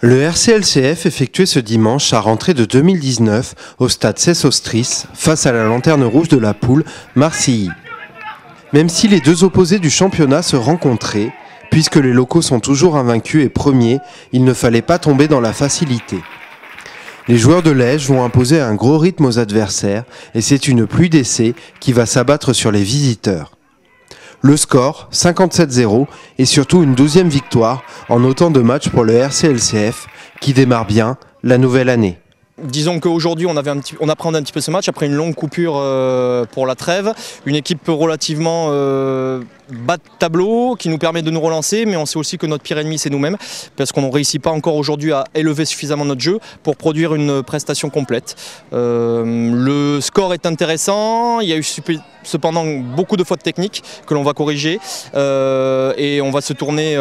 Le RCLCF effectuait ce dimanche sa rentrée de 2019 au stade Sesostris face à la lanterne rouge de la poule Marcilly. Même si les deux opposés du championnat se rencontraient, puisque les locaux sont toujours invaincus et premiers, il ne fallait pas tomber dans la facilité. Les joueurs de Lège vont imposer un gros rythme aux adversaires et c'est une pluie d'essais qui va s'abattre sur les visiteurs. Le score, 57-0, et surtout une 12e victoire en autant de matchs pour le RCLCF qui démarre bien la nouvelle année. Disons qu'aujourd'hui on appréhende un petit peu ce match après une longue coupure pour la trêve. Une équipe relativement bas de tableau qui nous permet de nous relancer, mais on sait aussi que notre pire ennemi c'est nous-mêmes parce qu'on ne réussit pas encore aujourd'hui à élever suffisamment notre jeu pour produire une prestation complète. Le score est intéressant, il y a eu cependant beaucoup de fautes techniques que l'on va corriger et on va se tourner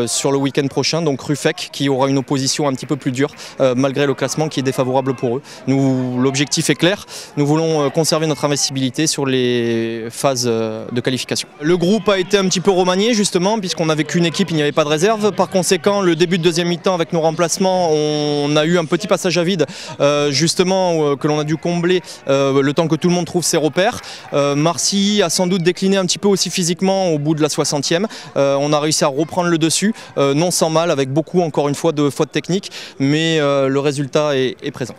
sur le week-end prochain, donc Ruffec qui aura une opposition un petit peu plus dure malgré le classement qui est défavorable pour eux. L'objectif est clair, nous voulons conserver notre invincibilité sur les phases de qualification. Le groupe a été un petit peu remanié justement puisqu'on n'avait qu'une équipe, il n'y avait pas de réserve. Par conséquent, le début de deuxième mi-temps avec nos remplacements, on a eu un petit passage à vide justement que l'on a dû combler le temps que tout le monde trouve ses repères. Marcilly a sans doute décliné un petit peu aussi physiquement au bout de la 60e. On a réussi à reprendre le dessus, non sans mal, avec beaucoup encore une fois de fautes techniques, mais le résultat est présent.